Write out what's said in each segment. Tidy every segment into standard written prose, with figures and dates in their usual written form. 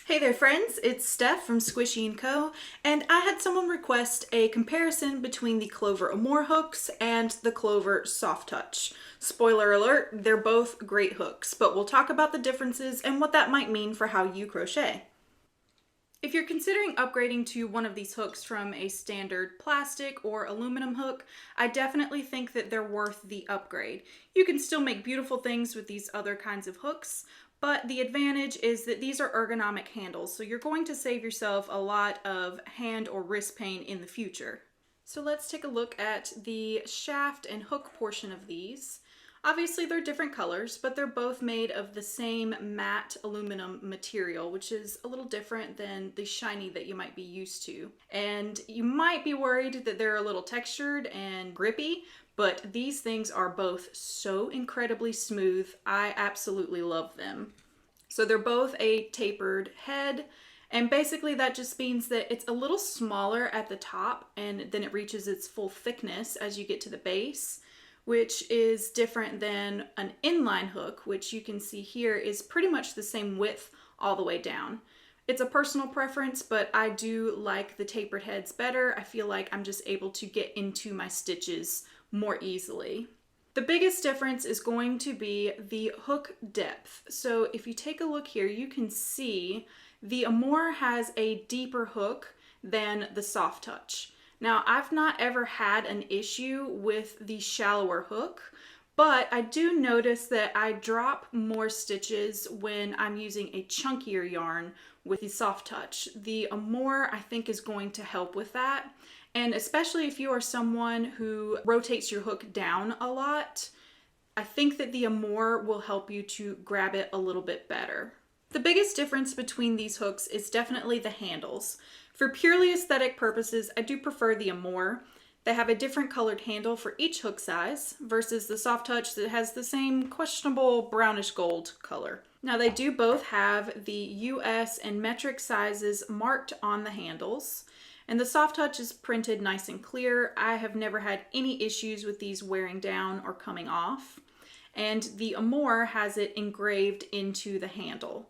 Hey there friends, it's Steph from Squishy & Co. and I had someone request a comparison between the Clover Amour hooks and the Clover Soft Touch. Spoiler alert, they're both great hooks, but we'll talk about the differences and what that might mean for how you crochet. If you're considering upgrading to one of these hooks from a standard plastic or aluminum hook, I definitely think that they're worth the upgrade. You can still make beautiful things with these other kinds of hooks, but the advantage is that these are ergonomic handles, so you're going to save yourself a lot of hand or wrist pain in the future. So let's take a look at the shaft and hook portion of these. Obviously they're different colors, but they're both made of the same matte aluminum material, which is a little different than the shiny that you might be used to. And you might be worried that they're a little textured and grippy, but these things are both so incredibly smooth. I absolutely love them. So they're both a tapered head, and basically that just means that it's a little smaller at the top and then it reaches its full thickness as you get to the base, which is different than an inline hook, which you can see here is pretty much the same width all the way down. It's a personal preference, but I do like the tapered heads better. I feel like I'm just able to get into my stitches more easily. The biggest difference is going to be the hook depth. So if you take a look here, you can see the Amour has a deeper hook than the Soft Touch. Now, I've not ever had an issue with the shallower hook, but I do notice that I drop more stitches when I'm using a chunkier yarn with the Soft Touch. The Amour, I think, is going to help with that. And especially if you are someone who rotates your hook down a lot, I think that the Amour will help you to grab it a little bit better. The biggest difference between these hooks is definitely the handles. For purely aesthetic purposes, I do prefer the Amour. They have a different colored handle for each hook size versus the Soft Touch that has the same questionable brownish gold color. Now they do both have the US and metric sizes marked on the handles, and the Soft Touch is printed nice and clear. I have never had any issues with these wearing down or coming off, and the Amour has it engraved into the handle.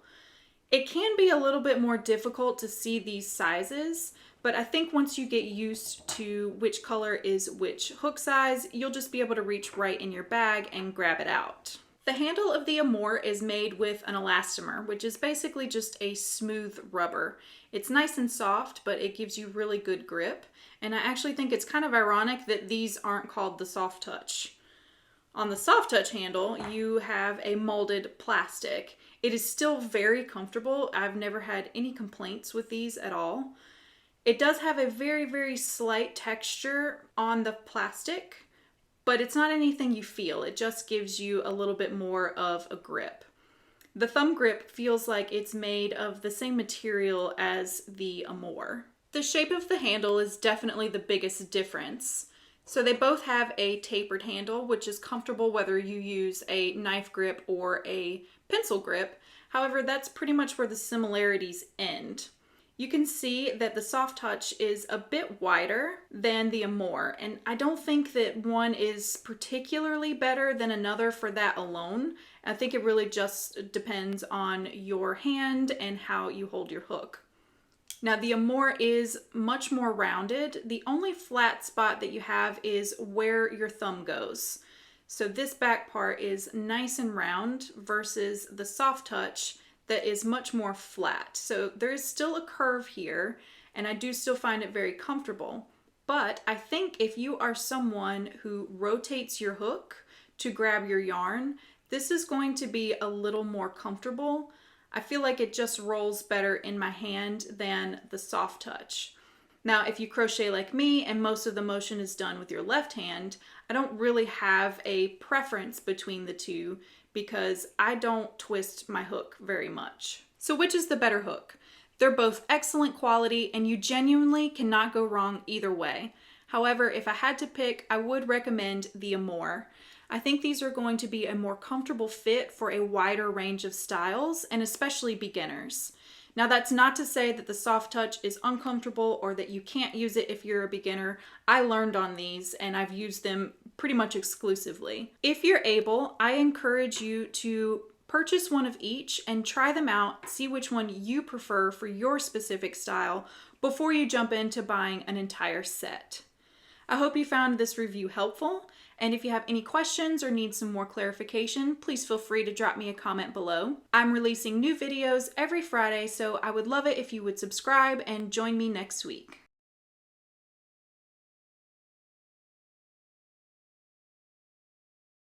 It can be a little bit more difficult to see these sizes, but I think once you get used to which color is which hook size, you'll just be able to reach right in your bag and grab it out. The handle of the Amour is made with an elastomer, which is basically just a smooth rubber. It's nice and soft, but it gives you really good grip. And I actually think it's kind of ironic that these aren't called the Soft Touch. On the Soft Touch handle, you have a molded plastic. It is still very comfortable. I've never had any complaints with these at all. It does have a very, very slight texture on the plastic, but it's not anything you feel. It just gives you a little bit more of a grip. The thumb grip feels like it's made of the same material as the Amour. The shape of the handle is definitely the biggest difference. So they both have a tapered handle, which is comfortable whether you use a knife grip or a pencil grip. However, that's pretty much where the similarities end. You can see that the Soft Touch is a bit wider than the Amour, and I don't think that one is particularly better than another for that alone. I think it really just depends on your hand and how you hold your hook. Now the Amour is much more rounded. The only flat spot that you have is where your thumb goes. So this back part is nice and round versus the Soft Touch that is much more flat. So there is still a curve here, and I do still find it very comfortable. But I think if you are someone who rotates your hook to grab your yarn, this is going to be a little more comfortable. I feel like it just rolls better in my hand than the Soft Touch. Now, if you crochet like me and most of the motion is done with your left hand, I don't really have a preference between the two because I don't twist my hook very much. So which is the better hook? They're both excellent quality and you genuinely cannot go wrong either way. However, if I had to pick, I would recommend the Amour. I think these are going to be a more comfortable fit for a wider range of styles and especially beginners. Now that's not to say that the Soft Touch is uncomfortable or that you can't use it if you're a beginner. I learned on these and I've used them pretty much exclusively. If you're able, I encourage you to Purchase one of each and try them out, see which one you prefer for your specific style before you jump into buying an entire set. I hope you found this review helpful, and if you have any questions or need some more clarification, please feel free to drop me a comment below. I'm releasing new videos every Friday, so I would love it if you would subscribe and join me next week.